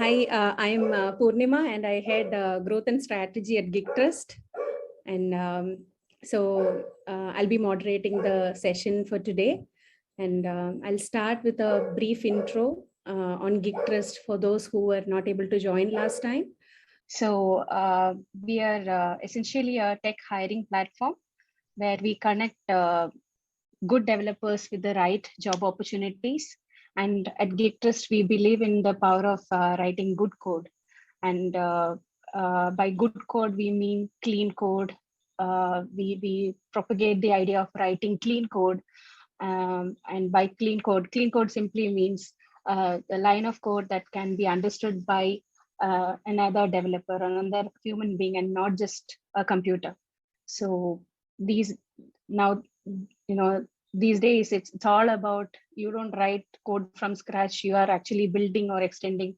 Hi, I'm Purnima and I head growth and strategy at GigTrust. And I'll be moderating the session for today. And I'll start with a brief intro on GigTrust for those who were not able to join last time. So we are essentially a tech hiring platform where we connect good developers with the right job opportunities. And at GigTrust, we believe in the power of writing good code. And by good code, we mean clean code. We propagate the idea of writing clean code. And by clean code simply means the line of code that can be understood by another developer, another human being, and not just a computer. So these now, these days it's all about, you don't write code from scratch, you are actually building or extending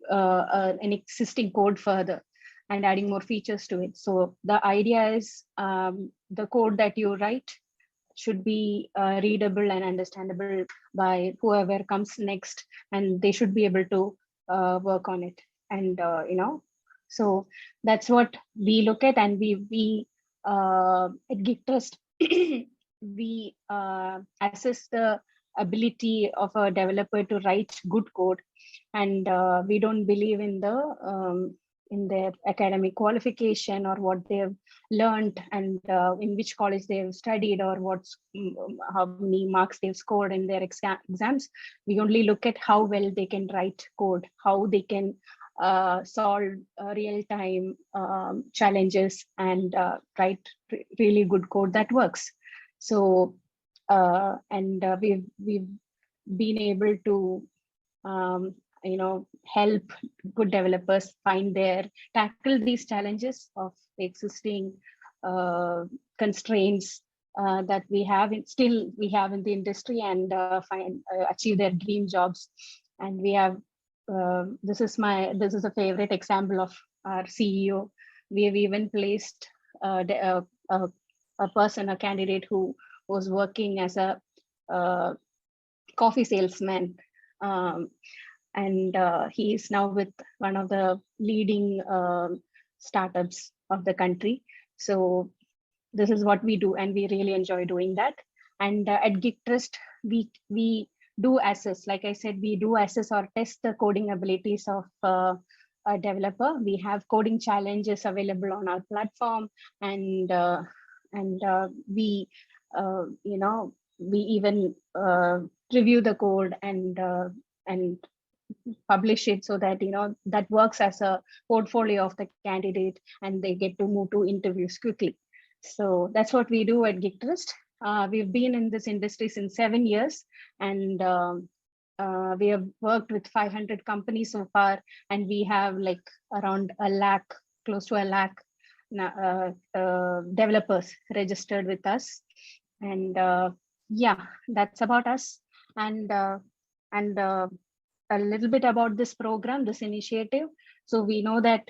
an existing code further and adding more features to it. So the idea is the code that you write should be readable and understandable by whoever comes next, and they should be able to work on it. And so that's what we look at. And we at GigTrust we assess the ability of a developer to write good code, and we don't believe in their academic qualification or what they've learned, and in which college they've studied, or how many marks they've scored in their exams. We only look at how well they can write code, how they can solve real-time challenges, and write really good code that works. So we've been able to help good developers tackle these challenges of the existing constraints that we have in the industry, and achieve their dream jobs. And we have this is a favorite example of our CEO. We have even placed a candidate who was working as a coffee salesman, and he is now with one of the leading startups of the country. So this is what we do, and we really enjoy doing that. And at GigTrust, we do assess, like I said, we do assess or test the coding abilities of a developer. We have coding challenges available on our platform, and we even review the code and publish it, so that that works as a portfolio of the candidate, and they get to move to interviews quickly. So that's what we do at GigTrust. We've been in this industry since 7 years, and we have worked with 500 companies so far, and we have like around close to a lakh developers registered with us. And yeah, that's about us. And a little bit about this program, this initiative. So we know that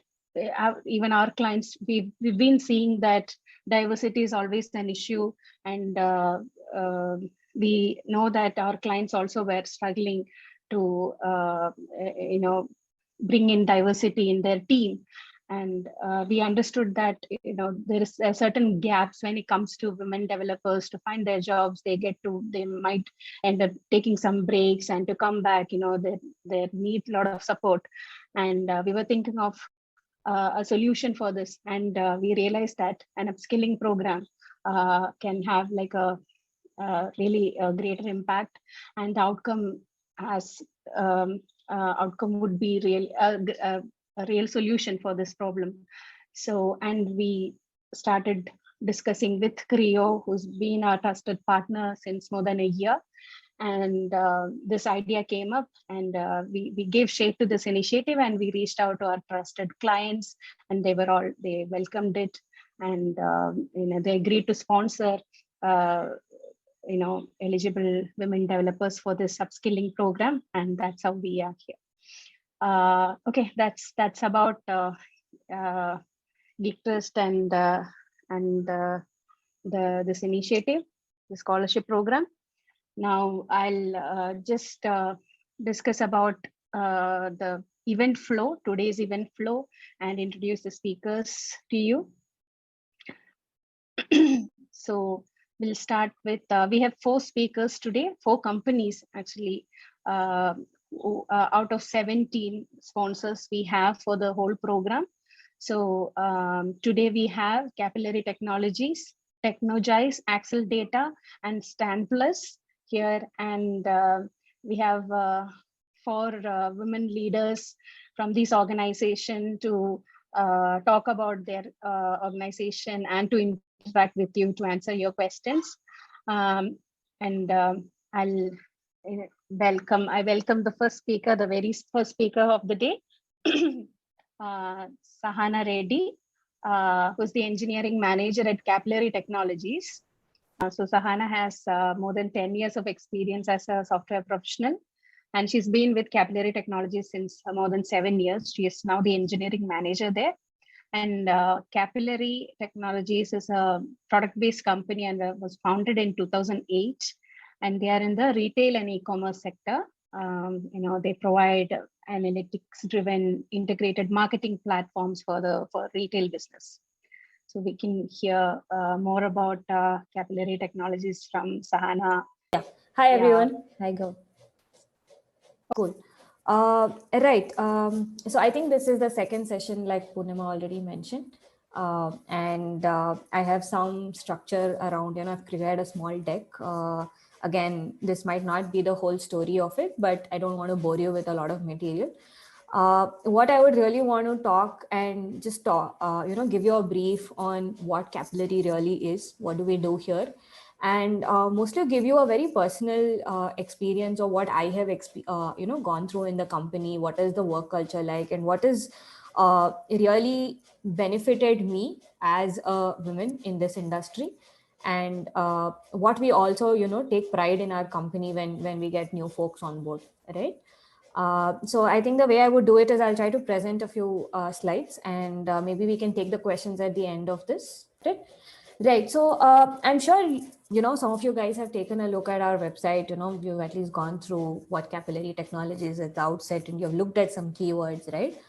even our clients, we've been seeing that diversity is always an issue, and we know that our clients also were struggling to bring in diversity in their team. And we understood that there is a certain gaps when it comes to women developers to find their jobs. They might end up taking some breaks, and to come back, they need a lot of support. And we were thinking of a solution for this, and we realized that an upskilling program can have like a really greater impact, and the outcome would be a real solution for this problem. So, and we started discussing with Creo, who's been our trusted partner since more than a year. And this idea came up, and we gave shape to this initiative, and we reached out to our trusted clients, and they welcomed it, and they agreed to sponsor eligible women developers for this upskilling program, and that's how we are here. Okay, that's about GigTrust and this initiative, the scholarship program. Now I'll just discuss about the event flow, today's event flow, and introduce the speakers to you. So we'll start with, we have 4 speakers today, 4 companies actually, out of 17 sponsors we have for the whole program. So today we have Capillary Technologies, Technogize, Axle Data, and StanPlus here. And we have 4 women leaders from this organization to talk about their organization and to interact with you to answer your questions. I welcome the first speaker, the very first speaker of the day, Sahana Reddy, who's the engineering manager at Capillary Technologies. So Sahana has more than 10 years of experience as a software professional, and she's been with Capillary Technologies since more than 7 years. She is now the engineering manager there. And Capillary Technologies is a product-based company and was founded in 2008. And they are in the retail and e-commerce sector. They provide analytics-driven integrated marketing platforms for retail business. So we can hear more about Capillary Technologies from Sahana. Yeah. Hi, everyone. Hi, Go. Cool. Right. So I think this is the second session, like Poonima already mentioned. I have some structure around, I've prepared a small deck. Again, this might not be the whole story of it, but I don't want to bore you with a lot of material. What I would really want to talk and just talk, give you a brief on what Capillary really is, what do we do here, and mostly give you a very personal experience of what I have gone through in the company, what is the work culture like, and what is really benefited me as a woman in this industry, and what we also take pride in our company when we get new folks on board, right? So I think the way I would do it is I'll try to present a few slides, and maybe we can take the questions at the end of this, right? Right. So I'm sure, some of you guys have taken a look at our website, you've at least gone through what Capillary Technologies is at the outset, and you've looked at some keywords, right?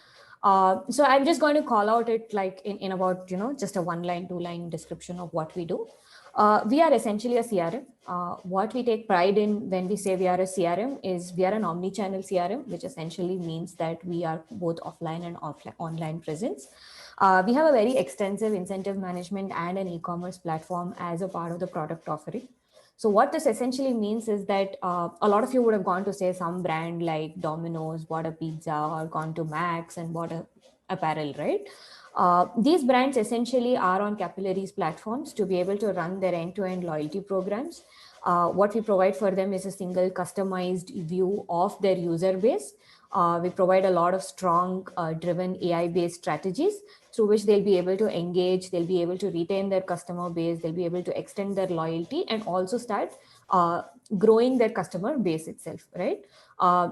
So I'm just going to call out it like in about, just a 1-line, 2-line description of what we do. We are essentially a CRM. What we take pride in when we say we are a CRM is we are an omni-channel CRM, which essentially means that we are both offline and online presence. We have a very extensive incentive management and an e-commerce platform as a part of the product offering. So what this essentially means is that a lot of you would have gone to say some brand like Domino's, bought a pizza, or gone to Max and bought a apparel, right? These brands essentially are on Capillary's platforms to be able to run their end-to-end loyalty programs. What we provide for them is a single customized view of their user base. We provide a lot of strong driven AI-based strategies through which they'll be able to engage, they'll be able to retain their customer base, they'll be able to extend their loyalty and also start growing their customer base itself, right?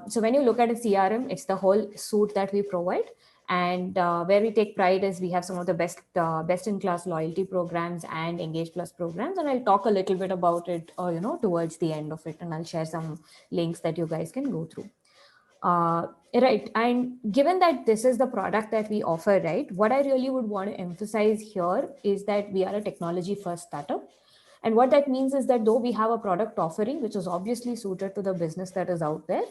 So when you look at a CRM, it's the whole suite that we provide. And where we take pride is we have some of the best-in-class loyalty programs and Engage Plus programs. And I'll talk a little bit about it, towards the end of it. And I'll share some links that you guys can go through. Right. And given that this is the product that we offer, right, what I really would want to emphasize here is that we are a technology first startup. And what that means is that though we have a product offering, which is obviously suited to the business that is out there,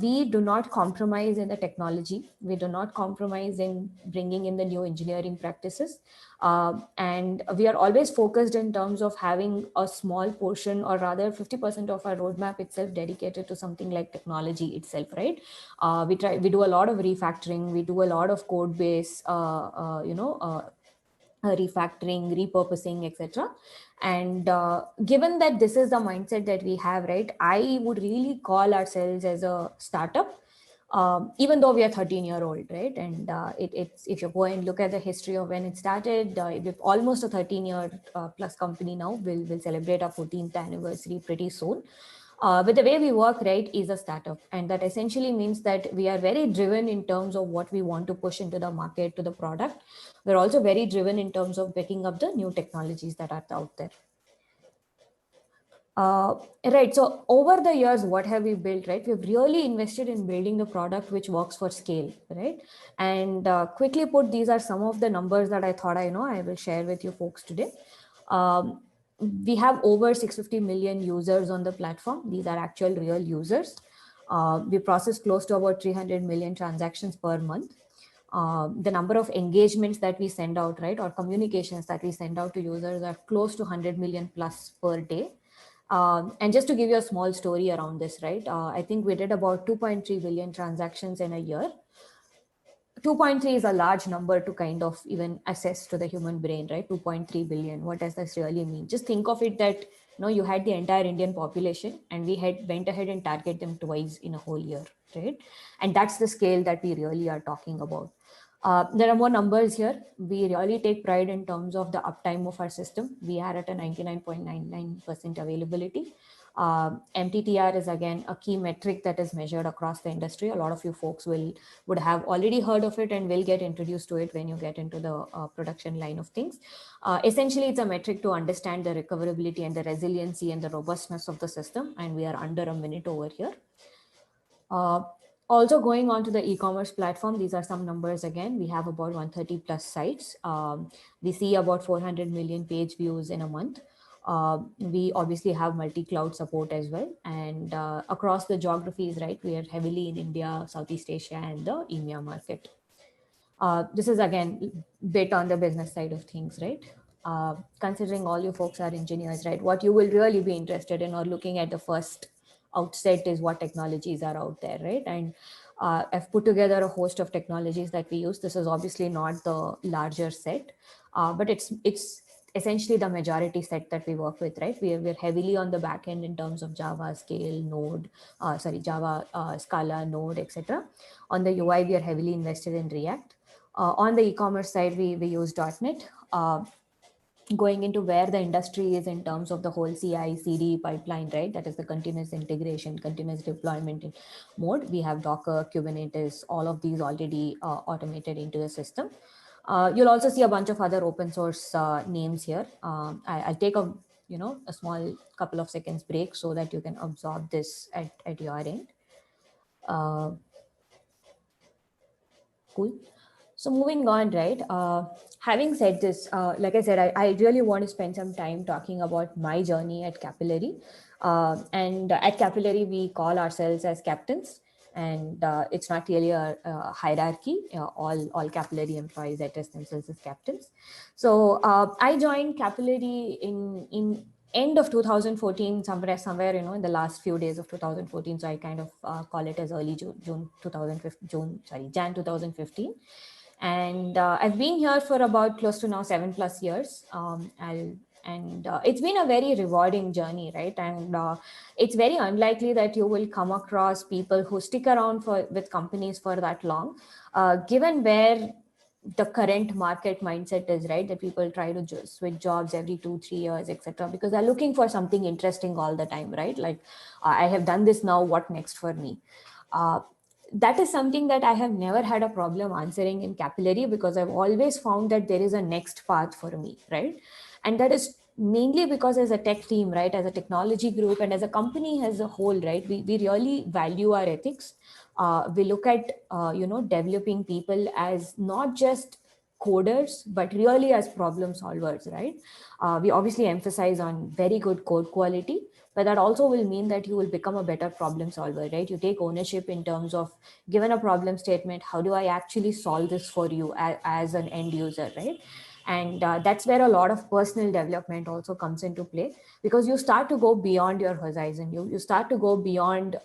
we do not compromise in the technology. We do not compromise in bringing in the new engineering practices. And we are always focused in terms of having a small portion, or rather 50% of our roadmap itself dedicated to something like technology itself, right? We do a lot of refactoring. We do a lot of code base, refactoring, repurposing, etc. And given that this is the mindset that we have, right, I would really call ourselves as a startup, even though we are 13-year-old, right? And it's if you go and look at the history of when it started, we're almost a 13-year plus company now. We'll celebrate our 14th anniversary pretty soon. But the way we work, right, is a startup. And that essentially means that we are very driven in terms of what we want to push into the market, to the product. We're also very driven in terms of picking up the new technologies that are out there. Right. So over the years, what have we built, right? We've really invested in building the product which works for scale, right? And quickly put, these are some of the numbers that I thought I will share with you folks today. Um, we have over 650 million users on the platform. These are actual real users. We process close to about 300 million transactions per month. The number of engagements that we send out, right, or communications that we send out to users are close to 100 million plus per day. And just to give you a small story around this, right, I think we did about 2.3 billion transactions in a year. 2.3 is a large number to kind of even assess to the human brain, right? 2.3 billion. What does this really mean? Just think of it that you had the entire Indian population, and we had went ahead and target them twice in a whole year, right? And that's the scale that we really are talking about. There are more numbers here. We really take pride in terms of the uptime of our system. We are at a 99.99% availability. MTTR is again a key metric that is measured across the industry. A lot of you folks would have already heard of it and will get introduced to it when you get into the production line of things. Essentially, it's a metric to understand the recoverability and the resiliency and the robustness of the system. And we are under a minute over here. Also going on to the e-commerce platform, these are some numbers again. We have about 130 plus sites. We see about 400 million page views in a month. We obviously have multi-cloud support as well. And across the geographies, right, we are heavily in India, Southeast Asia, and the EMEA market. This is again bit on the business side of things, right? Considering all you folks are engineers, right? What you will really be interested in or looking at the first outset is what technologies are out there, right? And I've put together a host of technologies that we use. This is obviously not the larger set, but it's essentially the majority set that we work with, right? We're heavily on the back end in terms of Java, Scale, Node, Java, Scala, Node, etc. On the UI, we are heavily invested in React. On the e-commerce side, we use .NET. Going into where the industry is in terms of the whole CI/CD pipeline, right? That is the continuous integration, continuous deployment mode. We have Docker, Kubernetes, all of these already automated into the system. You'll also see a bunch of other open source names here. I'll take a small couple of seconds break so that you can absorb this at your end. Cool. So moving on, right? Having said this, like I said, I really want to spend some time talking about my journey at Capillary. And at Capillary, we call ourselves as captains. And it's not really a hierarchy. All Capillary employees address themselves as captains. So I joined Capillary in end of 2014, somewhere in the last few days of 2014. So I kind of call it as early Jan 2015. And I've been here for about close to now 7+ years. It's been a very rewarding journey, right? And it's very unlikely that you will come across people who stick around with companies for that long, given where the current market mindset is, right? That people try to just switch jobs every 2-3 years, etc., because they're looking for something interesting all the time, right? Like, I have done this now, what next for me? That is something that I have never had a problem answering in Capillary, because I've always found that there is a next path for me, right? And that is mainly because as a tech team, right, as a technology group and as a company as a whole, right, we really value our ethics. We look at, developing people as not just coders, but really as problem solvers, right? We obviously emphasize on very good code quality, but that also will mean that you will become a better problem solver, right? You take ownership in terms of, given a problem statement, how do I actually solve this for you as an end user, right? And that's where a lot of personal development also comes into play, because you start to go beyond your horizon. You start to go beyond,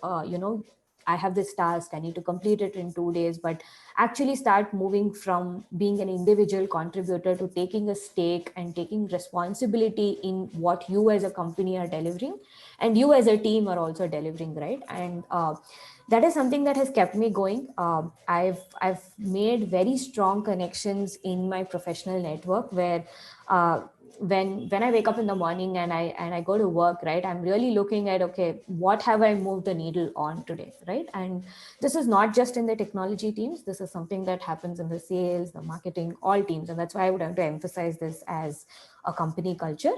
I have this task, I need to complete it in 2 days, but actually start moving from being an individual contributor to taking a stake and taking responsibility in what you as a company are delivering and you as a team are also delivering, right? And that is something that has kept me going. I've made very strong connections in my professional network where when I wake up in the morning and I go to work, right, I'm really looking at, okay, what have I moved the needle on today, right? And this is not just in the technology teams. This is something that happens in the sales, the marketing, all teams. And that's why I would have to emphasize this as a company culture.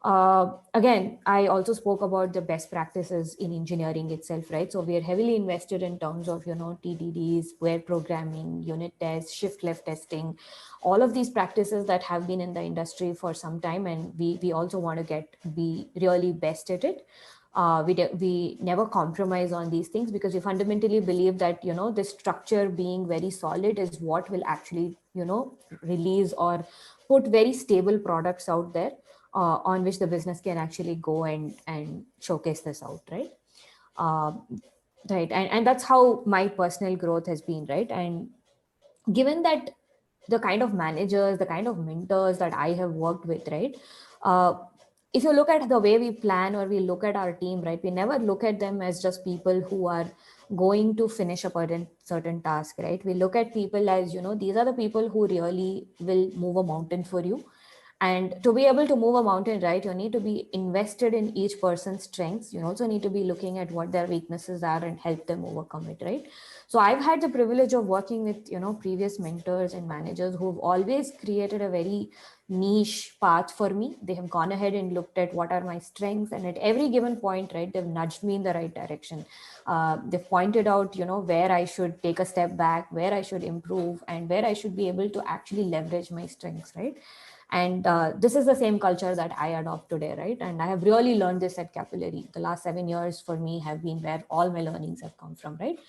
Again, I also spoke about the best practices in engineering itself, right? So we are heavily invested in terms of, TDDs, pair programming, unit tests, shift left testing, all of these practices that have been in the industry for some time. And we also want to be really best at it. We never compromise on these things because we fundamentally believe that, the structure being very solid is what will actually, release or put very stable products out there on which the business can actually go and showcase this out, right? Um, right, and that's how my personal growth has been, right? And given that the kind of managers, the kind of mentors that I have worked with, right? Uh, if you look at the way we plan or we look at our team, right, we never look at them as just people who are going to finish a certain task, right? We look at people as, these are the people who really will move a mountain for you. And to be able to move a mountain, right, you need to be invested in each person's strengths. You also need to be looking at what their weaknesses are and help them overcome it, right? So I've had the privilege of working with, previous mentors and managers who've always created a very niche path for me. They have gone ahead and looked at what are my strengths, and at every given point, right, they've nudged me in the right direction. They've pointed out, where I should take a step back, where I should improve, and where I should be able to actually leverage my strengths, right? And this is the same culture that I adopt today, right? And I have really learned this at Capillary. The last 7 years for me have been where all my learnings have come from, right?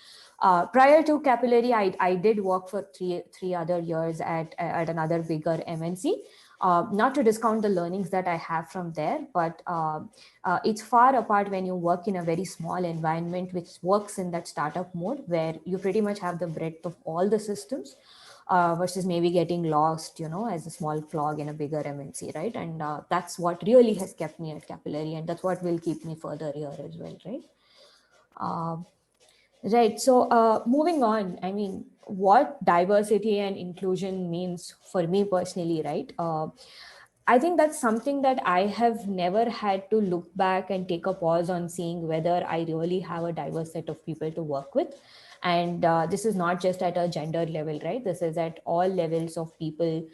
Prior to Capillary, I did work for three other years at another bigger MNC. Not to discount the learnings that I have from there, but it's far apart when you work in a very small environment which works in that startup mode where you pretty much have the breadth of all the systems. Versus maybe getting lost, as a small clog in a bigger MNC, right? And that's what really has kept me at Capillary, and that's what will keep me further here as well, right? Right. So moving on, I mean, what diversity and inclusion means for me personally, right? I think that's something that I have never had to look back and take a pause on seeing whether I really have a diverse set of people to work with. And this is not just at a gender level, right? This is at all levels of people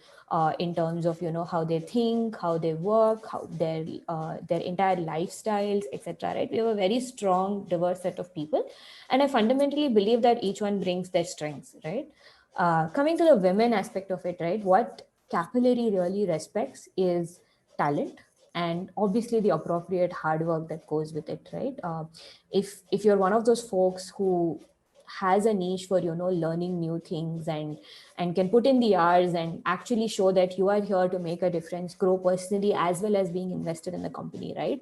in terms of, how they think, how they work, how their entire lifestyles, etc. Right? We have a very strong, diverse set of people. And I fundamentally believe that each one brings their strengths, right? Coming to the women aspect of it, right? What Capillary really respects is talent and obviously the appropriate hard work that goes with it, right? If you're one of those folks who has a niche for learning new things and can put in the hours and actually show that you are here to make a difference, grow personally as well as being invested in the company, right?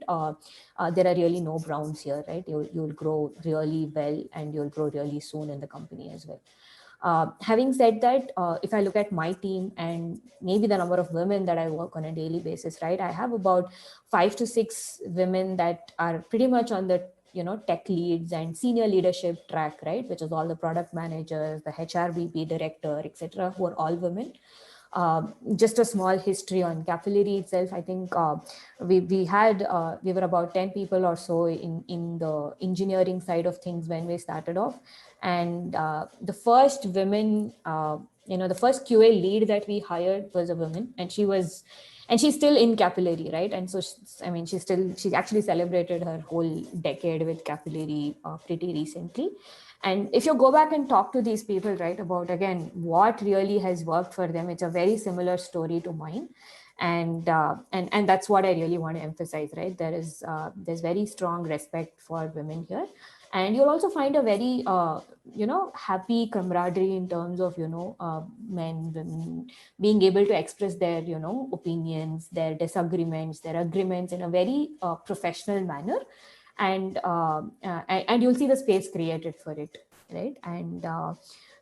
There are really no browns here, right? You'll grow really well and you'll grow really soon in the company as well. Having said that, if I look at my team and maybe the number of women that I work on a daily basis, right, I have about 5 to 6 women that are pretty much on the tech leads and senior leadership track, right, which is all the product managers, the HRBP director, etc., who are all women. Just a small history on Capillary itself. I think we were about 10 people or so in the engineering side of things when we started off, and the first women, the first QA lead that we hired was a woman, and she's still in Capillary, right? And so she actually celebrated her whole decade with Capillary pretty recently. And if you go back and talk to these people, right, about again what really has worked for them, it's a very similar story to mine. And that's what I really want to emphasize, right? There's very strong respect for women here, and you'll also find a very happy camaraderie in terms of men, women being able to express their opinions, their disagreements, their agreements in a very professional manner, and you'll see the space created for it, right? And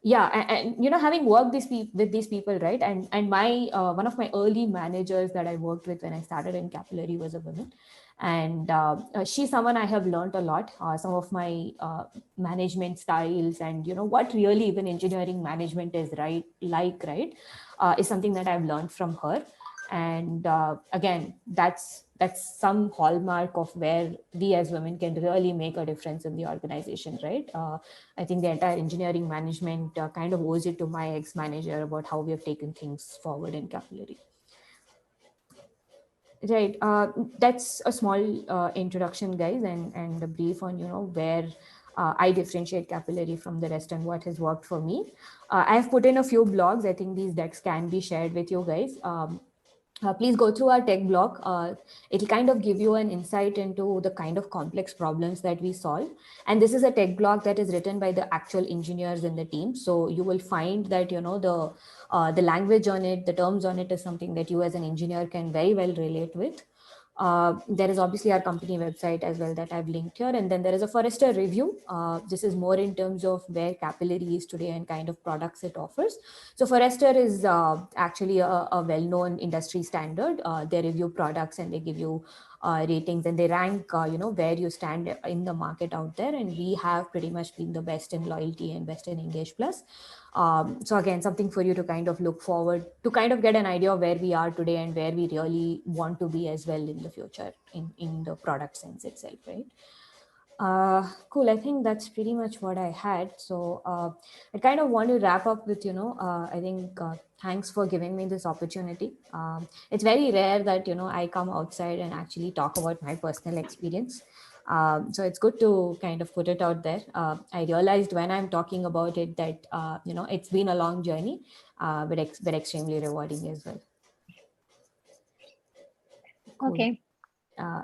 yeah, and having worked with these people, right, and my one of my early managers that I worked with when I started in Capillary was a woman, and she's someone I have learned a lot. Some of my management styles and what really even engineering management is right, is something that I've learned from her. And again, that's some hallmark of where we as women can really make a difference in the organization, right? I think the entire engineering management kind of owes it to my ex-manager about how we have taken things forward in Capillary. Right. That's a small introduction, guys, and a brief on, where I differentiate Capillary from the rest and what has worked for me. I've put in a few blogs. I think these decks can be shared with you guys. Please go through our tech blog. It'll kind of give you an insight into the kind of complex problems that we solve. And this is a tech blog that is written by the actual engineers in the team. So you will find that, the language on it, the terms on it is something that you as an engineer can very well relate with. There is obviously our company website as well that I've linked here. And then there is a Forrester review. This is more in terms of where Capillary is today and kind of products it offers. So Forrester is actually a well-known industry standard. They review products and they give you ratings, and they rank, where you stand in the market out there. And we have pretty much been the best in loyalty and best in Engage Plus. So again, something for you to kind of look forward to, kind of get an idea of where we are today and where we really want to be as well in the future in the product sense itself, right? Cool. I think that's pretty much what I had. So I kind of want to wrap up with, I think thanks for giving me this opportunity. It's very rare that, I come outside and actually talk about my personal experience. So it's good to kind of put it out there. I realized when I'm talking about it that, it's been a long journey, but extremely rewarding as well. Cool. Okay.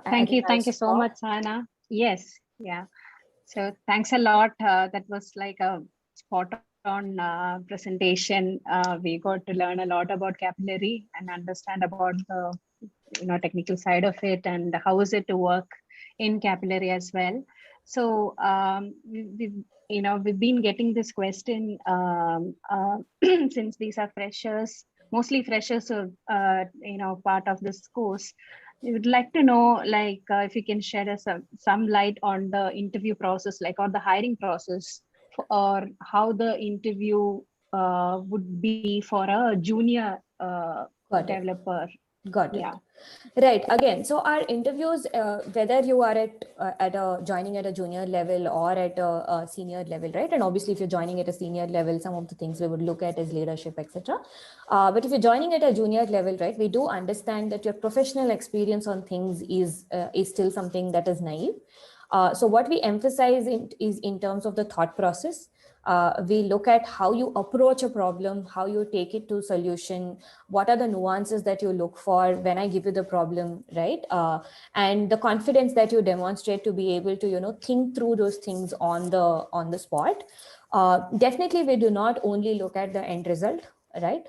Thank you so much, Sahana. Yes. Yeah. So thanks a lot. That was like a spot on presentation. We got to learn a lot about Capillary and understand about the technical side of it and how is it to work in Capillary as well. So we've been getting this question since these are freshers, mostly freshers, part of this course. We would like to know, if you can shed us some light on the interview process, or the hiring process, or how the interview would be for a junior developer. Got it. Yeah. Right. Again, so our interviews, whether you are joining at a junior level or at a senior level, right? And obviously, if you're joining at a senior level, some of the things we would look at is leadership, etc. But if you're joining at a junior level, right, we do understand that your professional experience on things is still something that is naive. So what we emphasize is in terms of the thought process. We look at how you approach a problem, how you take it to solution, what are the nuances that you look for when I give you the problem, right? And the confidence that you demonstrate to be able to, think through those things on the spot. Definitely, we do not only look at the end result, right?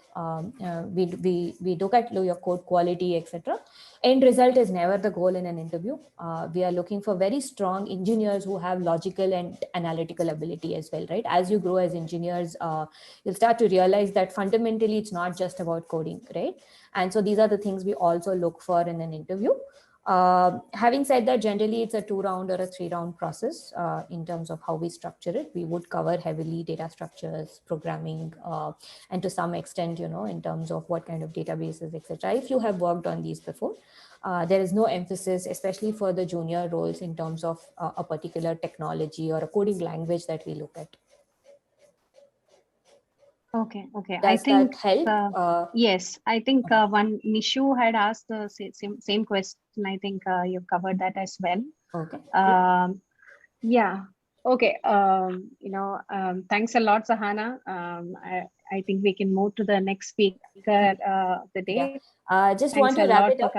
We look at your code quality, etc. End result is never the goal in an interview. We are looking for very strong engineers who have logical and analytical ability as well, right? As you grow as engineers, you'll start to realize that fundamentally it's not just about coding, right? And so these are the things we also look for in an interview. Having said that, generally it's a 2-round or a 3-round process in terms of how we structure it. We would cover heavily data structures, programming, and to some extent, in terms of what kind of databases, etc. If you have worked on these before, there is no emphasis, especially for the junior roles, in terms of a particular technology or a coding language that we look at. Okay. Does that help? Yes, I think one Nishu had asked the same question. I think you've covered that as well. Okay. Yeah. Okay. Thanks a lot, Sahana. I think we can move to the next speaker of the day. Yeah. Just want to wrap it up.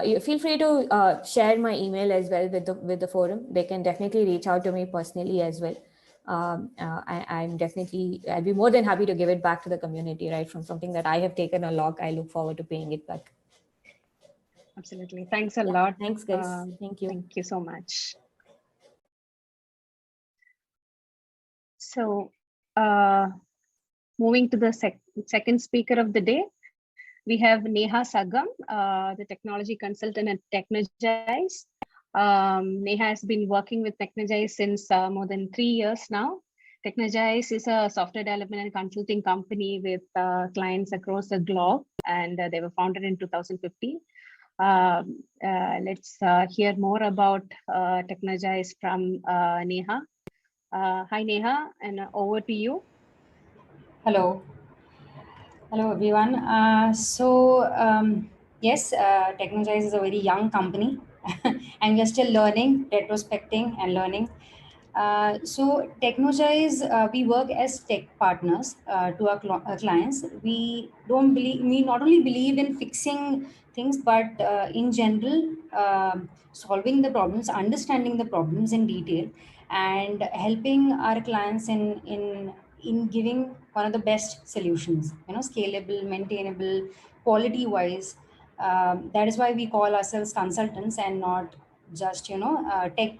You feel free to share my email as well with the forum. They can definitely reach out to me personally as well. I'll be more than happy to give it back to the community, right? From something that I have taken a log, I look forward to paying it back. Absolutely. Thanks a lot. Thanks, guys. Thank you. Thank you so much. So moving to the second speaker of the day, we have Neha Sagam, the technology consultant at Technogize. Neha has been working with Technogize since more than 3 years now. Technogize is a software development and consulting company with clients across the globe, and they were founded in 2015. Let's hear more about Technogize from Neha. Hi, Neha, and over to you. Hello everyone. yes, Technogize is a very young company and we're still learning, retrospecting and learning. So Technogize, we work as tech partners to our clients. We not only believe in fixing things, but in general, solving the problems, understanding the problems in detail, and helping our clients in giving one of the best solutions. Scalable, maintainable, quality wise. That is why we call ourselves consultants and not just tech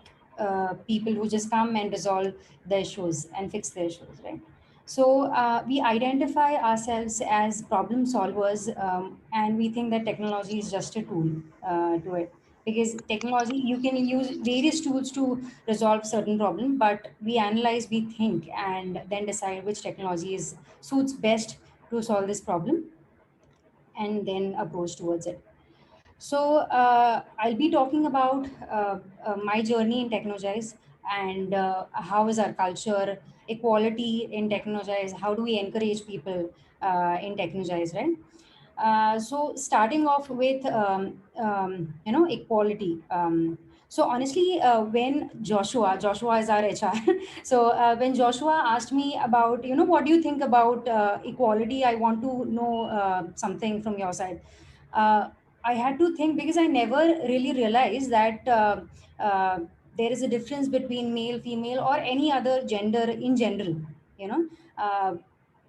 people who just come and resolve the issues and fix the issues, right? So we identify ourselves as problem solvers, and we think that technology is just a tool to it. Because technology, you can use various tools to resolve certain problem, but we analyze, we think, and then decide which technology suits best to solve this problem, and then approach towards it. So I'll be talking about my journey in Technogize, and how is our culture, equality in Technogize, how do we encourage people in Technogize, right? So starting off with equality. So honestly, when Joshua is our HR. So when Joshua asked me about, what do you think about equality? I want to know something from your side. Uh, I had to think, because I never really realized that uh, there is a difference between male, female, or any other gender in general. You know, uh,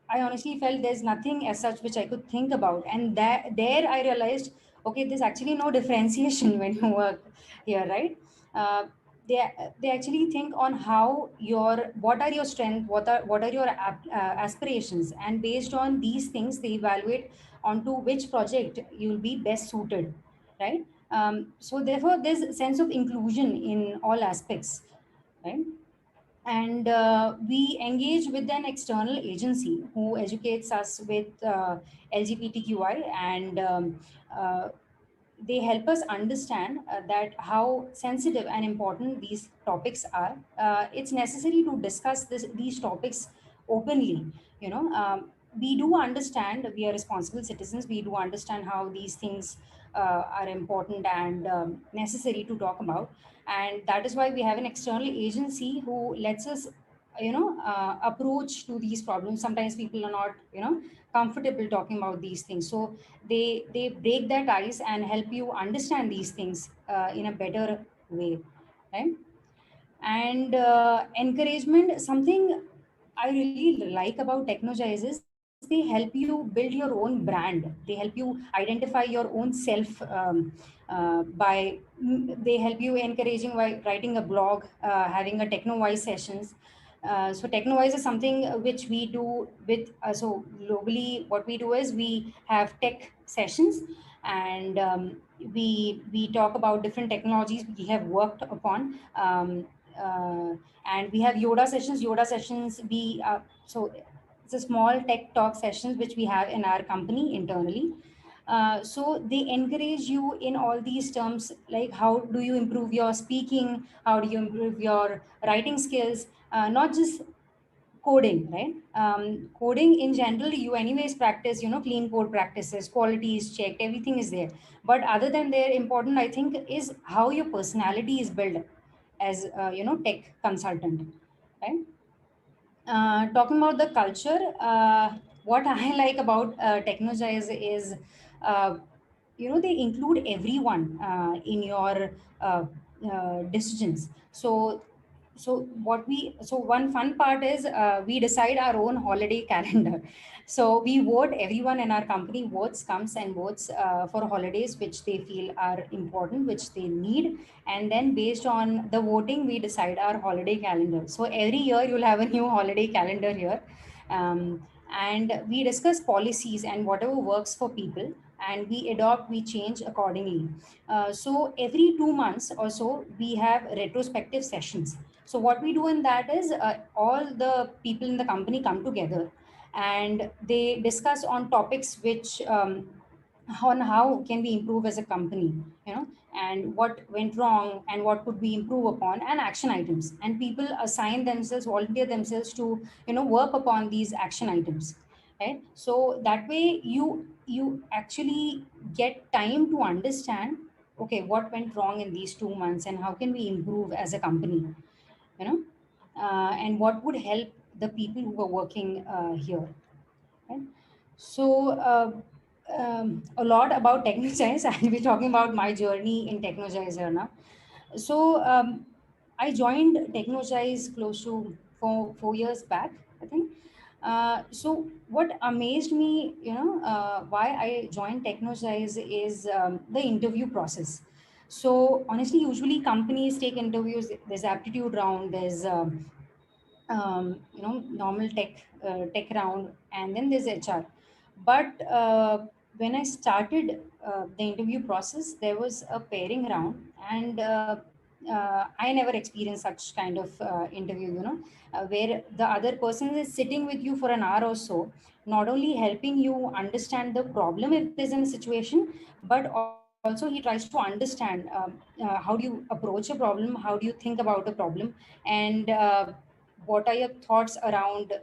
I honestly felt there's nothing as such which I could think about, and that there I realized, okay, there's actually no differentiation when you work here, right? Uh, they actually think on what are your strengths, what are your aspirations, and based on these things they evaluate onto which project you'll be best suited, right? So therefore there's a sense of inclusion in all aspects, right? And we engage with an external agency who educates us with LGBTQI, and they help us understand that how sensitive and important these topics are. It's necessary to discuss these topics openly. We do understand, we are responsible citizens. We do understand how these things are important and necessary to talk about, and that is why we have an external agency who lets us approach to these problems. Sometimes people are not comfortable talking about these things, so they break that ice and help you understand these things in a better way, right? And encouragement, something I really like about Technogize is they help you build your own brand. They help you identify your own self, they help you encouraging by writing a blog, having a Technowise sessions. So Technowise is something which we do with, so globally what we do is we have tech sessions, and we talk about different technologies we have worked upon. And we have Yoda sessions. So it's a small tech talk sessions which we have in our company internally. So they encourage you in all these terms, like how do you improve your speaking, how do you improve your writing skills, not just coding, right? Coding in general, you anyways practice, clean code practices, quality is checked, everything is there. But other than there, important, I think, is how your personality is built as tech consultant, right? Talking about the culture, what I like about Technogize is, uh, they include everyone in your decisions. So one fun part is, we decide our own holiday calendar. So we vote, everyone in our company comes and votes for holidays which they feel are important, which they need, and then based on the voting we decide our holiday calendar. So every year you'll have a new holiday calendar here. And we discuss policies and whatever works for people, and we change accordingly. So every 2 months or so we have retrospective sessions. So what we do in that is, all the people in the company come together and they discuss on topics which, on how can we improve as a company, and what went wrong and what could we improve upon, and action items, and people assign themselves, volunteer themselves to work upon these action items, right? So that way you you actually get time to understand, okay, what went wrong in these 2 months and how can we improve as a company, you know, and what would help the people who are working here, right? So a lot about Technogize. I'll be talking about my journey in Technogize here now. So I joined Technogize close to 4 years back, I think. So what amazed me, why I joined Technogize is the interview process. So honestly, usually companies take interviews. There's aptitude round. There's normal tech round, and then there's HR. But when I started the interview process, there was a pairing round, and I never experienced such kind of interview, where the other person is sitting with you for an hour or so, not only helping you understand the problem if there's a situation, but also he tries to understand how do you approach a problem, how do you think about a problem, and what are your thoughts around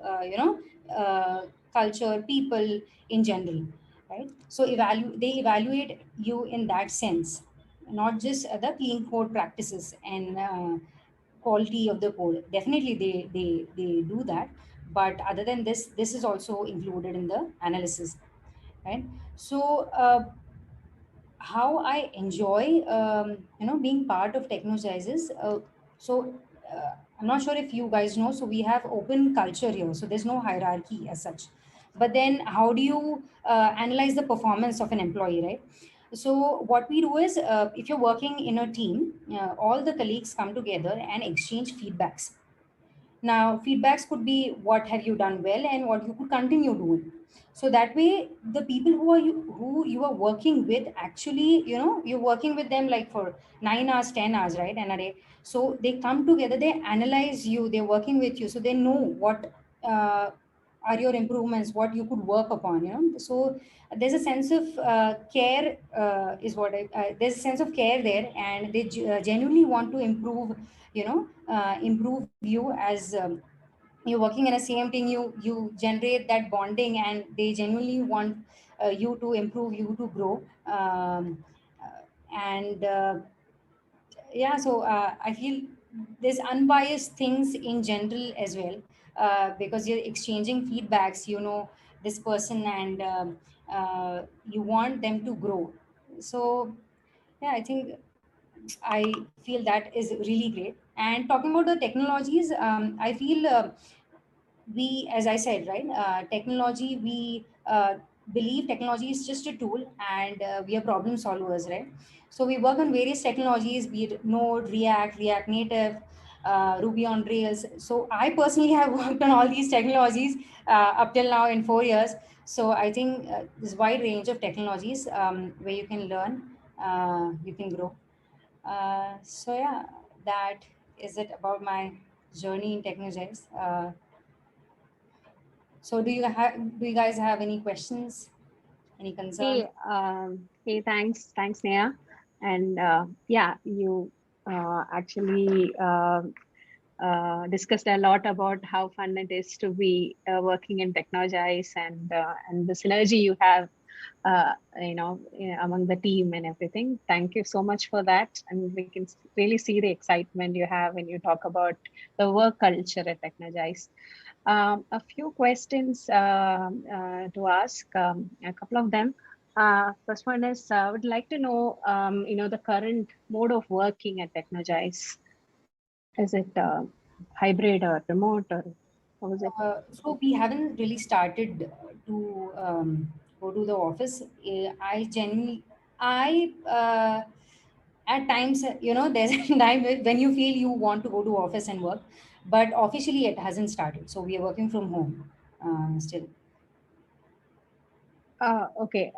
culture, people in general, right? So they evaluate you in that sense, not just the clean code practices and quality of the code. Definitely they do that, but other than this is also included in the analysis, right? So how I enjoy, being part of Technogize. So I'm not sure if you guys know. So we have open culture here. So there's no hierarchy as such. But then, how do you analyze the performance of an employee, right? So what we do is, if you're working in a team, all the colleagues come together and exchange feedbacks. Now, feedbacks could be what have you done well and what you could continue doing. So that way, the people who you are working with, actually, you're working with them like for 9 hours, 10 hours, right? And a day. So they come together, they analyze you, they're working with you, so they know what are your improvements, what you could work upon. So there's a sense of care, is what there's a sense of care there, and they genuinely want to improve, improve you as you're working in a same thing. You generate that bonding, and they genuinely want you to improve, you to grow. And Yeah, so I feel there's unbiased things in general as well, because you're exchanging feedbacks, this person, and you want them to grow. So yeah, I think I feel that is really great. And talking about the technologies, I feel we, as I said, right, technology, we believe technology is just a tool, and we are problem solvers, right? So we work on various technologies, be it Node, React Native, Ruby on Rails. So I personally have worked on all these technologies up till now in 4 years. So I think this wide range of technologies where you can learn, you can grow. So yeah, that is it about my journey in Technogize. So do you guys have any questions, any concerns? Thanks, Neha. And yeah, you actually discussed a lot about how fun it is to be working in Technogize, and the synergy you have, among the team and everything. Thank you so much for that. And we can really see the excitement you have when you talk about the work culture at Technogize. A few questions to ask, a couple of them. First one is, I would like to know, the current mode of working at Technogize. Is it hybrid or remote, or how is it? So we haven't really started to go to the office. I at times, there's a time when you feel you want to go to office and work, but officially it hasn't started. So we are working from home still. Okay.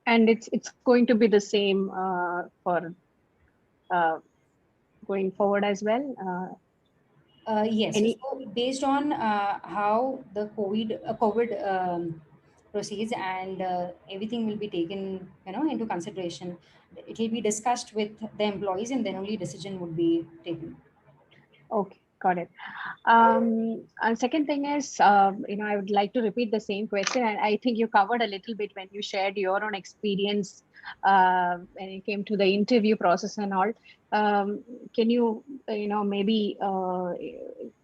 And it's going to be the same for uh, going forward as well. Yes. Any So based on how the COVID proceeds, and everything will be taken, into consideration. It will be discussed with the employees, and then only decision would be taken. Okay. Got it. And second thing is, I would like to repeat the same question, and I think you covered a little bit when you shared your own experience when it came to the interview process and all. Can you, maybe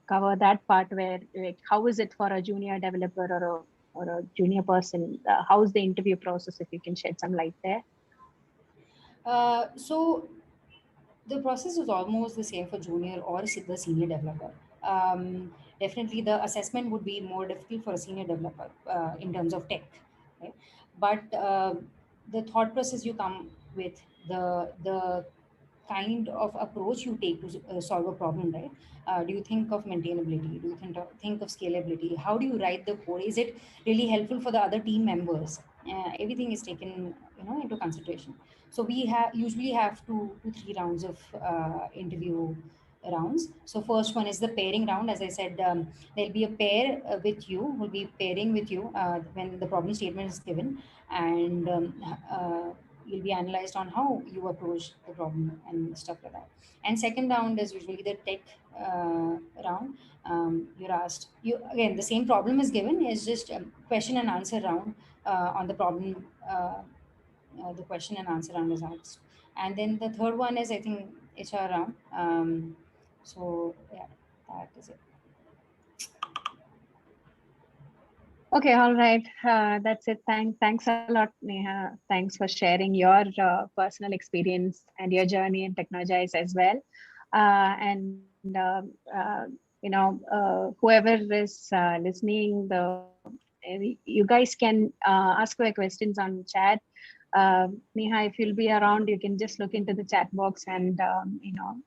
cover that part where, like, how is it for a junior developer or a junior person? How is the interview process? If you can shed some light there. So the process is almost the same for junior or the senior developer. Definitely, the assessment would be more difficult for a senior developer in terms of tech, right? But the thought process you come with, the kind of approach you take to solve a problem, right? Do you think of maintainability? Do you think of scalability? How do you write the code? Is it really helpful for the other team members? Everything is taken, into consideration. So we usually have two to three rounds of interview rounds. So first one is the pairing round. As I said, there'll be a pair with you, will be pairing with you when the problem statement is given, and you'll be analyzed on how you approach the problem and stuff like that. And second round is usually the tech round. You're asked, you again, the same problem is given, is just a question and answer round on the problem. The question and answer round is asked, and then the third one is, I think, HR round. So yeah, that is it. Okay, all right. That's it. Thanks a lot, Neha. Thanks for sharing your personal experience and your journey in Technologize as well. Whoever is listening, you guys can ask your questions on chat. Neha, if you'll be around, you can just look into the chat box and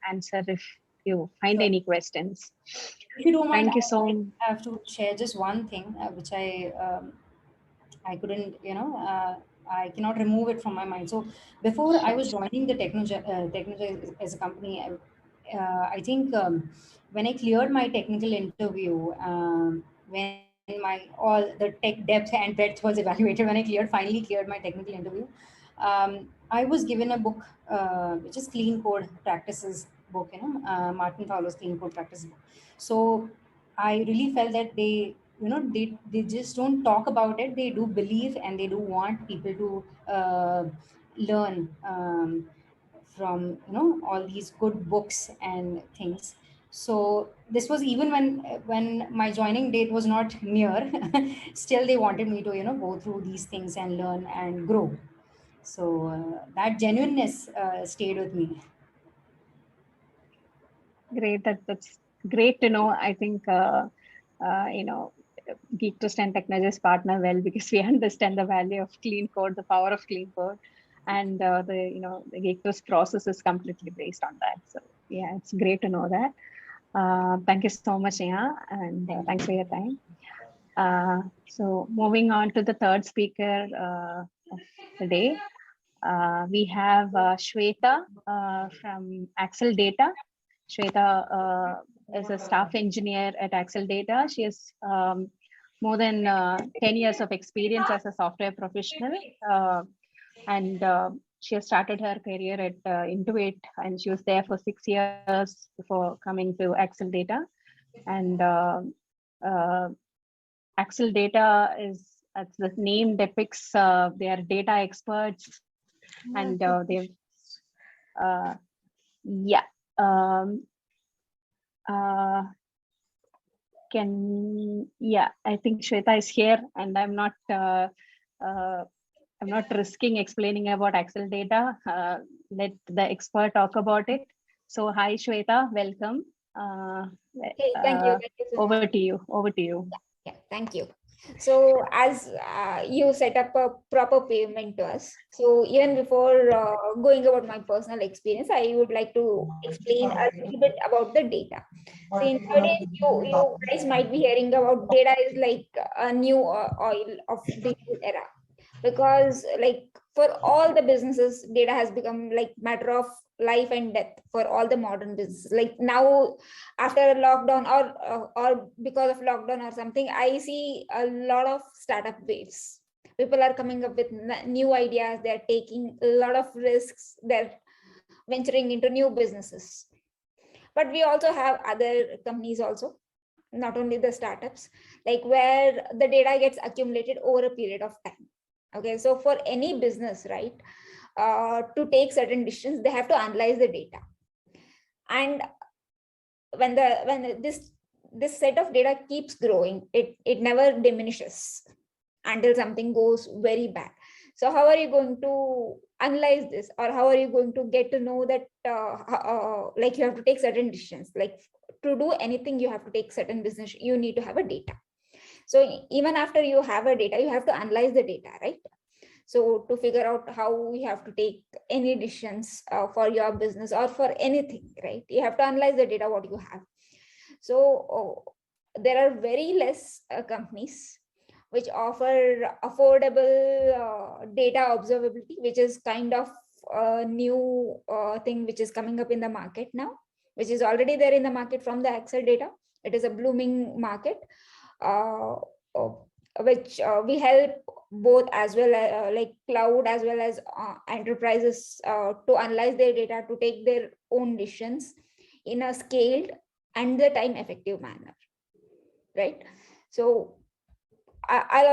answer if you find Sure. any questions. If you don't mind, Thank you so much. I have to share just one thing which I couldn't, I cannot remove it from my mind. So before I was joining the Technology as a company, I think when I cleared my technical interview, when my all the tech depth and breadth was evaluated, when I finally cleared my technical interview, I was given a book which is Clean Code Practices book, Martin Fowler's Clean Code Practices book. So I really felt that they just don't talk about it. They do believe and they do want people to learn from all these good books and things. So this was even when my joining date was not near. Still they wanted me to go through these things and learn and grow. So that genuineness stayed with me. Great. That's great to know. I think Geek Trust and Technologies partner well because we understand the value of clean code, the power of clean code, and the Geek Trust process is completely based on that. So yeah, it's great to know that. Thank you so much, Neha, and thanks for your time. So moving on to the third speaker of the day, we have Shweta from Axle Data. Shweta is a staff engineer at Axle Data. She has more than 10 years of experience as a software professional, and she has started her career at Intuit, and she was there for 6 years before coming to Axle Data. And Axle Data is, as the name depicts, they are data experts, and they've I think Shweta is here, and I'm not risking explaining about Axle Data. Let the expert talk about it. So hi Shweta, welcome. Hey, thank you. Over to you. Yeah, thank you. So as you set up a proper payment to us, so even before going about my personal experience, I would like to explain a little bit about the data. So in nowadays, you guys might be hearing about data is like a new oil of digital era, because like for all the businesses, data has become like matter of life and death for all the modern businesses. Like now, after a lockdown or because of lockdown or something, I see a lot of startup waves. People are coming up with new ideas. They're taking a lot of risks. They're venturing into new businesses. But we also have other companies also, not only the startups, like where the data gets accumulated over a period of time. Okay, so for any business, right, to take certain decisions, they have to analyze the data. And when this set of data keeps growing, it never diminishes until something goes very bad. So how are you going to analyze this, or how are you going to get to know that like you have to take certain decisions? Like to do anything, you have to take certain business, you need to have a data. So even after you have a data, you have to analyze the data, right? So to figure out how you have to take any decisions for your business or for anything, right, you have to analyze the data what you have. So there are very less companies which offer affordable data observability, which is kind of a new thing which is coming up in the market now, which is already there in the market from the Excel data. It is a blooming market, which we help both as well like cloud as well as enterprises to analyze their data, to take their own decisions in a scaled and the time effective manner, right? So I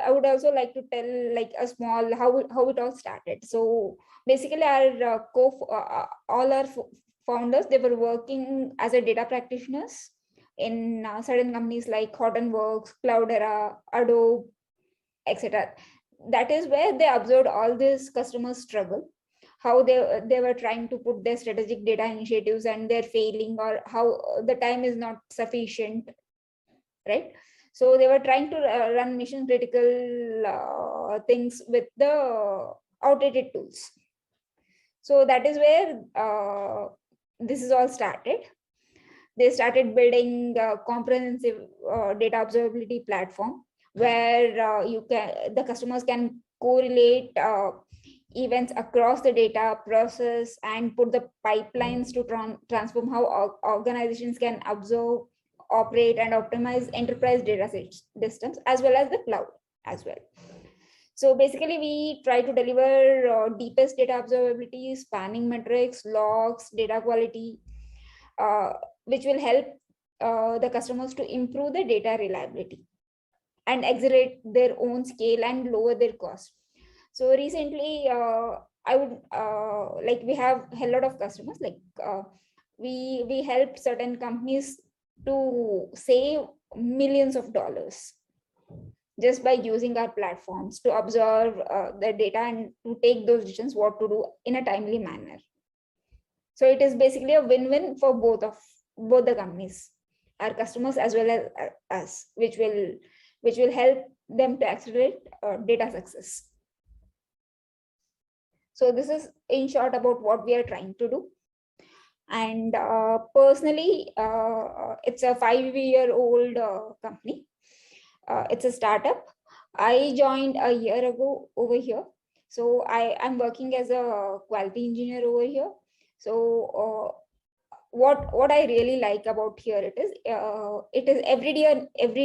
would also like to tell like a small how it all started. So basically our all our founders, they were working as a data practitioners in certain companies like Hortonworks, Cloudera, Adobe, etc. That is where they observed all this customer struggle, how they were trying to put their strategic data initiatives and they're failing, or how the time is not sufficient, right? So they were trying to run mission critical things with the outdated tools. So that is where this is all started. They started building a comprehensive data observability platform where the customers can correlate events across the data process and put the pipelines to transform how organizations can observe, operate, and optimize enterprise data systems as well as the cloud as well. So basically, we try to deliver deepest data observability, spanning metrics, logs, data quality, which will help the customers to improve the data reliability and accelerate their own scale and lower their cost. So recently, I would like we have a lot of customers. Like we help certain companies to save millions of dollars just by using our platforms to observe the data and to take those decisions what to do in a timely manner. So it is basically a win-win for both the companies, our customers as well as us, which will help them to accelerate data success. So this is in short about what we are trying to do. And personally, it's a 5-year-old company. It's a startup. I joined a year ago over here. So I'm working as a quality engineer over here. So what I really like about here, it is every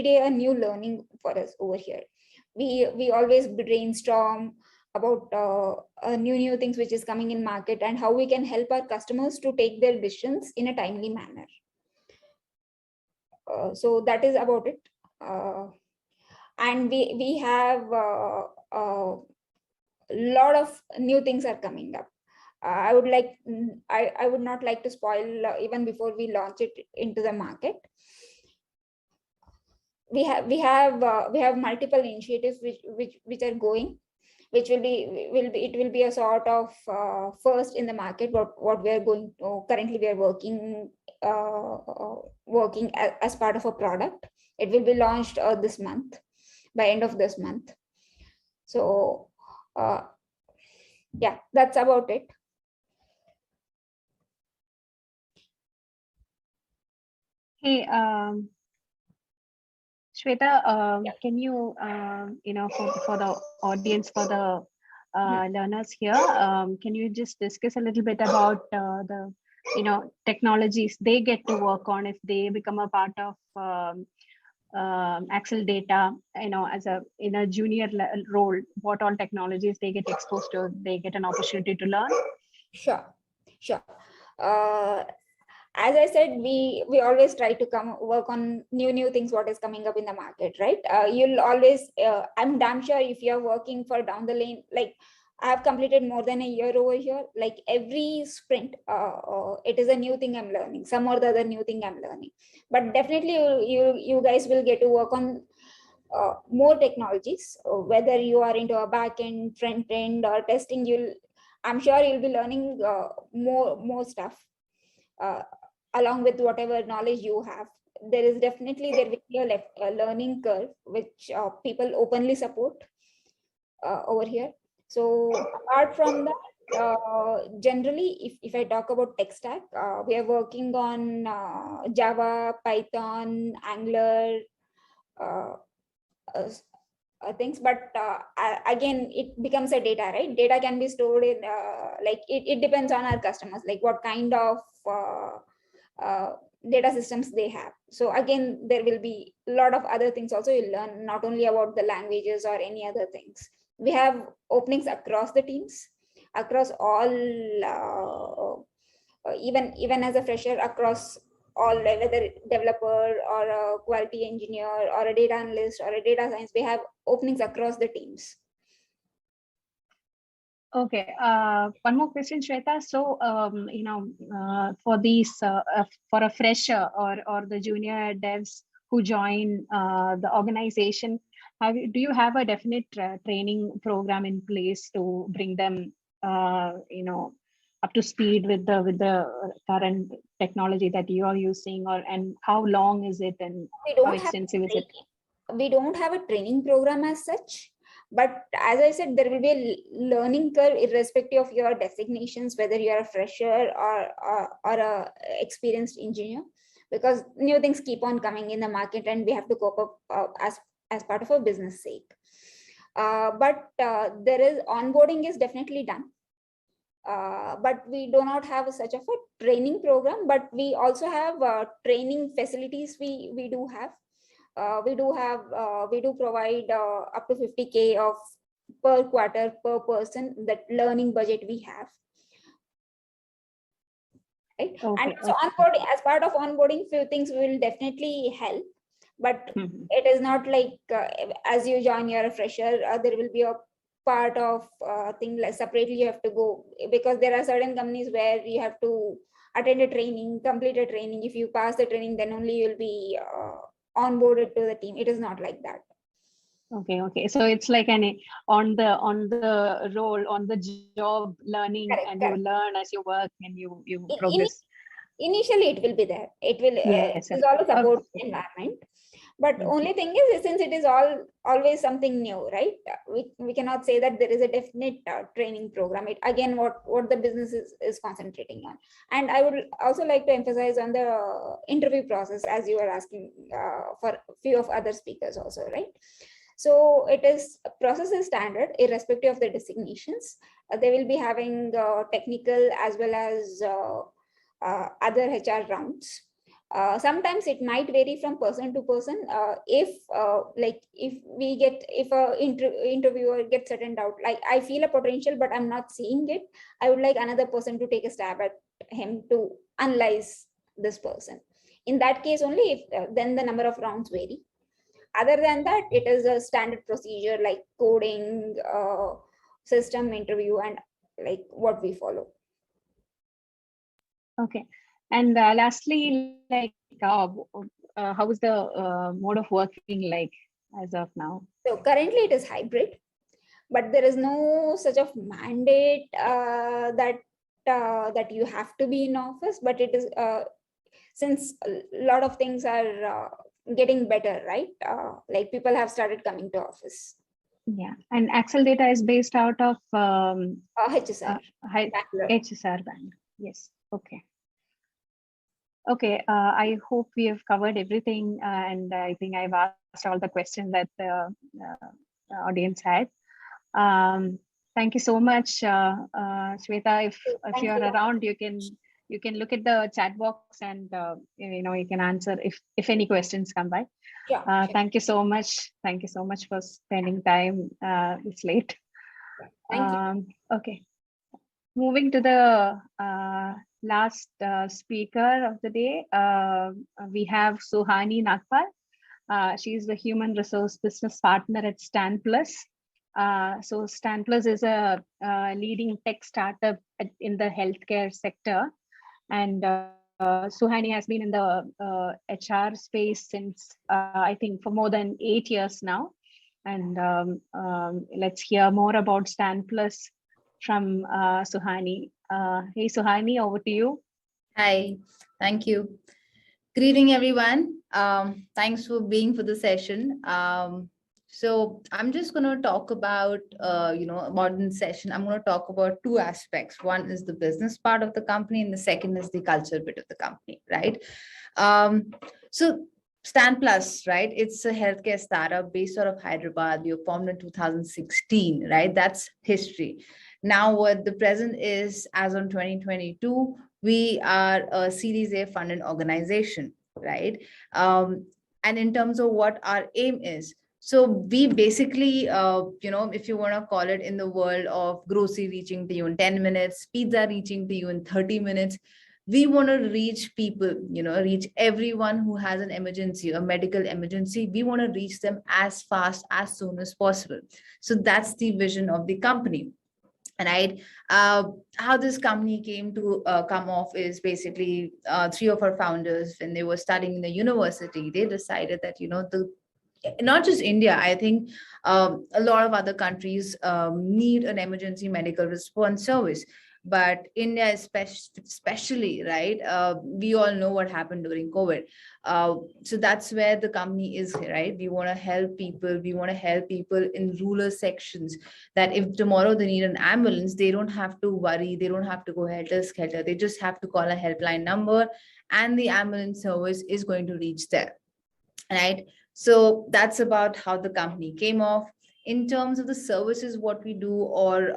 day a new learning for us over here. We always brainstorm about new things which is coming in market and how we can help our customers to take their decisions in a timely manner. So that is about it. And we have a lot of new things are coming up. I would not like to spoil even before we launch it into the market. We have multiple initiatives which are going, which will be a sort of first in the market. What we are going to, currently we are working as part of a product. It will be launched this month, by end of this month. So yeah, that's about it. Hey, Shweta, Yeah. can you, for the audience, for the learners here, can you just discuss a little bit about the, technologies they get to work on if they become a part of Excel data, as in a junior role, what all technologies they get exposed to, they get an opportunity to learn? Sure. as I said, we always try to work on new things, what is coming up in the market, right? You'll always, I'm damn sure if you're working for down the lane, like I have completed more than a year over here, like every sprint, it is a new thing I'm learning, some or the other new thing I'm learning. But definitely you guys will get to work on more technologies, whether you are into a back end, front end, or testing. I'm sure you'll be learning more stuff along with whatever knowledge you have. There will be a learning curve, which people openly support over here. So apart from that, generally, if I talk about tech stack, we are working on Java, Python, Angular, things, but again, it becomes a data, right? Data can be stored in, like it depends on our customers, like what kind of data systems they have. So again, there will be a lot of other things also you learn, not only about the languages or any other things. We have openings across the teams, across all, even as a fresher, across all, whether developer or a quality engineer or a data analyst or a data science, we have openings across the teams. Okay, one more question, Shweta. So, for these, for a fresher or the junior devs who join the organization, do you have a definite training program in place to bring them, up to speed with the current technology that you are using, and how long is it and how extensive is it? We don't have a training program as such, but as I said, there will be a learning curve irrespective of your designations, whether you are a fresher or a experienced engineer, because new things keep on coming in the market and we have to cope up as part of our business sake. But there is onboarding is definitely done. But we do not have such of a training program, but we also have training facilities. We do have. We do provide up to 50K of per quarter per person, that learning budget we have. Right? Okay, and so onboarding, as part of onboarding, few things will definitely help, but it is not like as you join, you're a fresher, there will be a part of thing like separately you have to go, because there are certain companies where you have to attend a training, complete a training. If you pass the training, then only you'll be onboarded to the team. It is not like that. Okay. So it's like an on the role, on the job learning, correct. You learn as you work and you progress. Initially, it will be there. It will. Yes, it's all a support environment. But only thing is, since it is always something new, right? We cannot say that there is a definite training program. It again, what the business is concentrating on. And I would also like to emphasize on the interview process, as you were asking for a few of other speakers also, right? So it is, process is standard irrespective of the designations. They will be having technical as well as other HR rounds. Sometimes it might vary from person to person. If a interviewer gets certain doubt, like I feel a potential but I'm not seeing it, I would like another person to take a stab at him to analyze this person. In that case only, then the number of rounds vary. Other than that, it is a standard procedure like coding, system interview, and like what we follow. Okay. And lastly, like how is the mode of working like as of now? So currently it is hybrid, but there is no such of mandate that you have to be in office. But it is since a lot of things are getting better, right? Like people have started coming to office. Yeah, and Axle Data is based out of HSR. HSR Bank. Yes. Okay. Okay, I hope we have covered everything, and I think I've asked all the questions that the audience had. Thank you so much, Shweta. If you're around, you can look at the chat box and you can answer if any questions come by. Yeah, sure. Thank you so much. Thank you so much for spending time. It's late. Thank you. Okay, moving to the last speaker of the day, we have Suhani Nagpal. She is the Human Resource Business Partner at StanPlus. So StanPlus is a leading tech startup in the healthcare sector. And Suhani has been in the HR space since, I think, for more than 8 years now. And let's hear more about StanPlus from Suhani. Hey, Suhani, over to you. Hi, thank you. Good evening, everyone. Thanks for being for the session. So I'm just going to talk about, about the session. I'm going to talk about two aspects. One is the business part of the company, and the second is the culture bit of the company, right? So StanPlus, right? It's a healthcare startup based out of Hyderabad. We were formed in 2016, right? That's history. Now, what the present is, as on 2022, we are a Series A funded organization, right? And in terms of what our aim is, so we basically, if you want to call it, in the world of grocery reaching to you in 10 minutes, pizza reaching to you in 30 minutes, we want to reach people, reach everyone who has an emergency, a medical emergency. We want to reach them as fast, as soon as possible. So that's the vision of the company. Right. How this company came to come off is basically three of our founders, when they were studying in the university, they decided that, not just India, I think a lot of other countries need an emergency medical response service. But India especially, right? We all know what happened during COVID. So that's where the company is, right? We want to help people. We want to help people in rural sections, that if tomorrow they need an ambulance, they don't have to worry. They don't have to go helter-skelter. They just have to call a helpline number, and the ambulance service is going to reach there, right? So that's about how the company came off. In terms of the services, what we do, or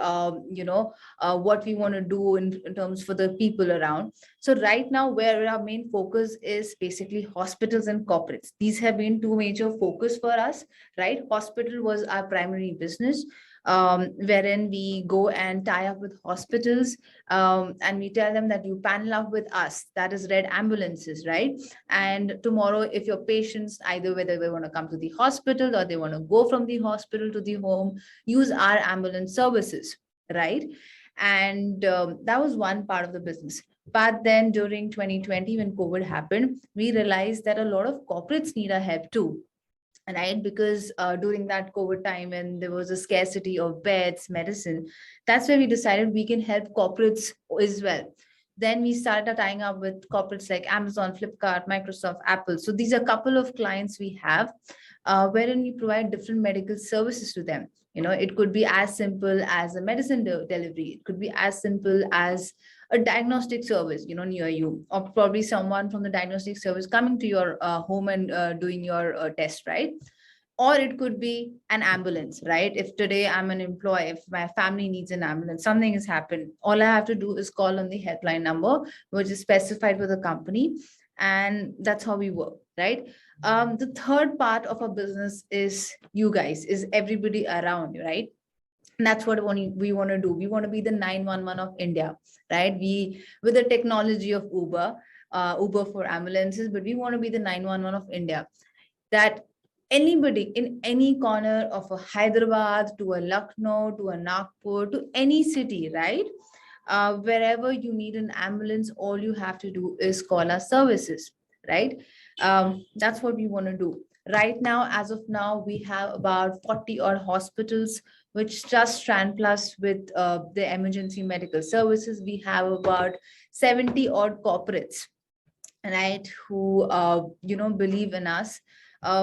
what we want to do in terms for the people around. So right now, where our main focus is basically hospitals and corporates. These have been two major focus for us, right? Hospital was our primary business, wherein we go and tie up with hospitals, and we tell them that you panel up with us, that is Red Ambulances, right? And tomorrow, if your patients, either whether they want to come to the hospital or they want to go from the hospital to the home, use our ambulance services, right? And that was one part of the business. But then during 2020, when COVID happened, we realized that a lot of corporates need our help too, right? Because during that COVID time, when there was a scarcity of beds, medicine, that's where we decided we can help corporates as well. Then we started tying up with corporates like Amazon, Flipkart, Microsoft, Apple. So these are a couple of clients we have, wherein we provide different medical services to them. It could be as simple as a medicine delivery. It could be as simple as a diagnostic service, near you, or probably someone from the diagnostic service coming to your home and doing your test, right? Or it could be an ambulance, right? If today I'm an employee, if my family needs an ambulance, something has happened, all I have to do is call on the helpline number, which is specified with the company. And that's how we work, right? The third part of our business is you guys, is everybody around you, right? And that's what we want to do. We want to be the 911 of India, right? We, with the technology of Uber for ambulances, but we want to be the 911 of India. That anybody in any corner of a Hyderabad to a Lucknow to a Nagpur to any city, right? Wherever you need an ambulance, all you have to do is call our services, right? That's what we want to do. Right now, as of now, we have about 40 odd hospitals which trust StanPlus with the emergency medical services. We have about 70 odd corporates, right, who believe in us.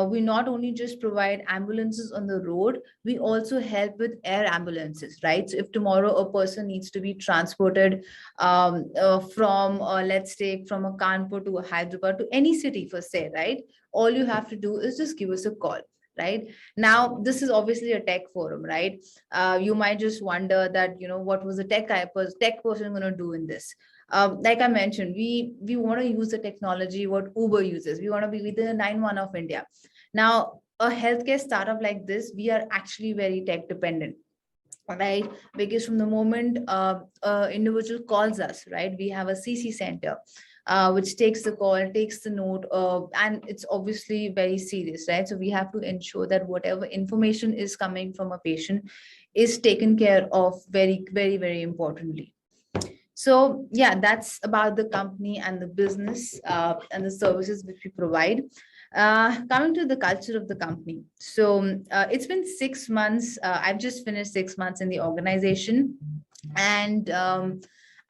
We not only just provide ambulances on the road, we also help with air ambulances, right? So if tomorrow a person needs to be transported from, let's take from a Kanpur to a Hyderabad to any city for say, right? All you have to do is just give us a call. Right now, this is obviously a tech forum, right? You might just wonder that, what was the tech person going to do in this? Like I mentioned, we want to use the technology what Uber uses. We want to be within the 911 of India. Now, a healthcare startup like this, we are actually very tech dependent. right? Because from the moment individual calls us, right, we have a CC center which takes the call, takes the note, and it's obviously very serious, right? So we have to ensure that whatever information is coming from a patient is taken care of very, very, very importantly. So yeah, that's about the company and the business and the services which we provide. Coming to the culture of the company. So it's been 6 months. I've just finished 6 months in the organization. And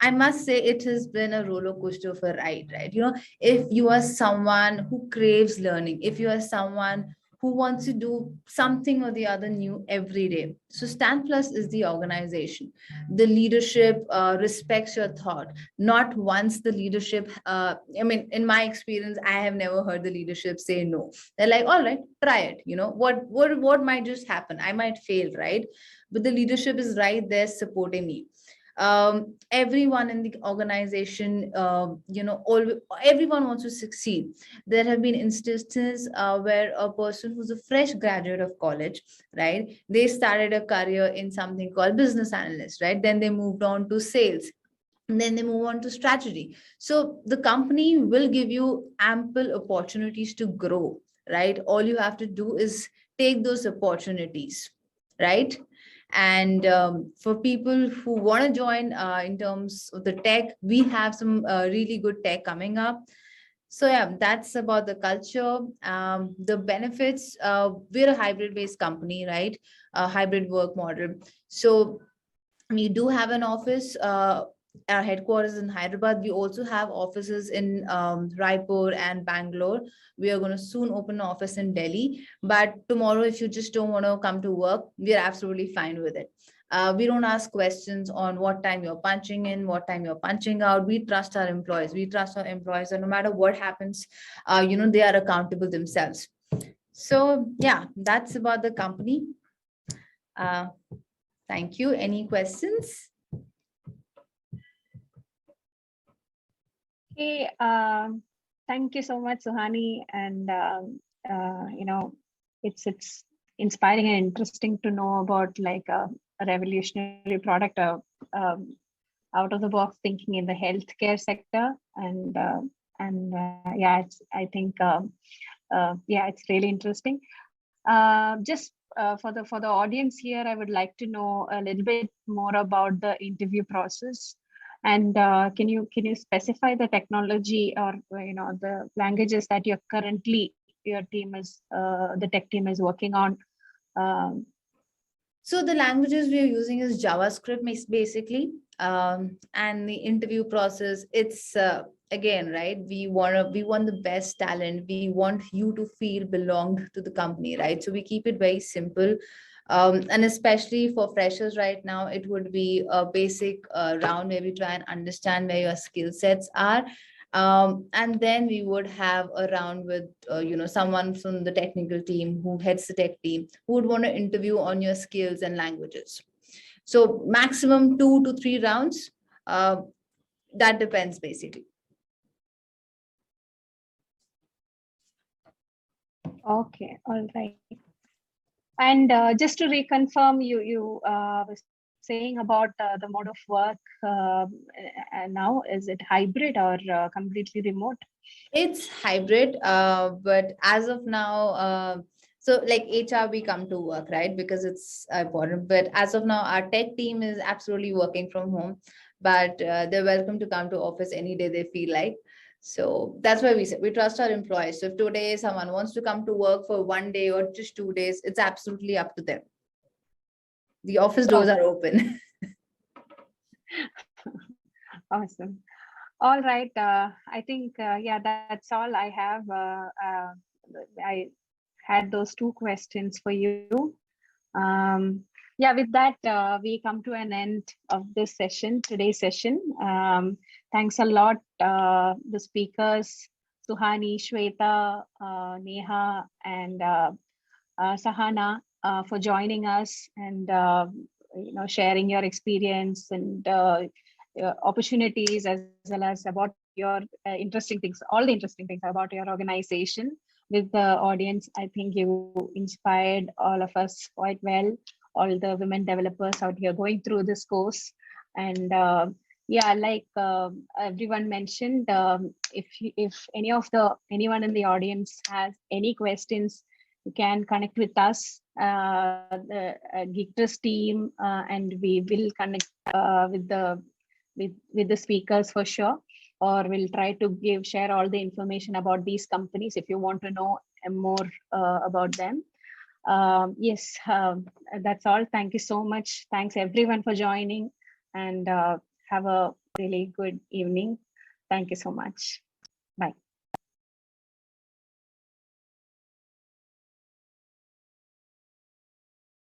I must say it has been a roller coaster of a ride, right? You know, if you are someone who craves learning, if you are someone who wants to do something or the other new every day. So Stand Plus is the organization. The leadership respects your thought. Not once the leadership, I mean, in my experience, I have never heard the leadership say no. They're like, all right, try it. You know, what might just happen? I might fail, right? But the leadership is right there supporting me. Everyone in the organization, everyone wants to succeed. There have been instances where a person who's a fresh graduate of college, right, they started a career in something called business analyst, right, then they moved on to sales, and then they move on to strategy. So the company will give you ample opportunities to grow, right? All you have to do is take those opportunities, right? And for people who want to join in terms of the tech, we have some really good tech coming up. So yeah, that's about the culture. The benefits, we're a hybrid based company, right? A hybrid work model. So we do have an office. Our headquarters in Hyderabad. We also have offices in Raipur and Bangalore. We are going to soon open an office in Delhi. But tomorrow, if you just don't want to come to work, we are absolutely fine with it. We don't ask questions on what time you're punching in, what time you're punching out. We trust our employees. We trust our employees, and no matter what happens, they are accountable themselves. So yeah, that's about the company. Thank you. Any questions? Okay, thank you so much, Suhani. And it's inspiring and interesting to know about like a revolutionary product of out of the box thinking in the healthcare sector. And yeah, I think it's really interesting. Just for the audience here, I would like to know a little bit more about the interview process. And can you specify the technology or the languages that your tech team is working on? So the languages we are using is JavaScript basically, and the interview process. It's again, right? We want the best talent. We want you to feel belonged to the company, right? So we keep it very simple. And especially for freshers right now, it would be a basic round where we try and understand where your skill sets are. And then we would have a round with, someone from the technical team who heads the tech team who would want to interview on your skills and languages. So maximum 2 to 3 rounds. That depends basically. Okay, all right. And just to reconfirm, you was saying about the mode of work now, is it hybrid or completely remote? It's hybrid, but as of now, so like HR, we come to work, right? Because it's important. But as of now, our tech team is absolutely working from home, but they're welcome to come to office any day they feel like. So that's why we say we trust our employees. So if today someone wants to come to work for 1 day or just 2 days, it's absolutely up to them. The office doors are open. Awesome. All right. I think, that's all I have. I had those 2 questions for you. With that, we come to an end of this session, today's session. Thanks a lot, the speakers, Suhani, Shweta, Neha, and Sahana, for joining us and sharing your experience and opportunities, as well as about your interesting things, all the interesting things about your organization with the audience. I think you inspired all of us quite well. all the women developers out here going through this course. And yeah, like everyone mentioned, if anyone in the audience has any questions, you can connect with us, the Geektrust team, and we will connect with the speakers for sure, or we'll try to share all the information about these companies if you want to know more about them. Yes, that's all. Thank you so much. Thanks everyone for joining, and have a really good evening. Thank you so much.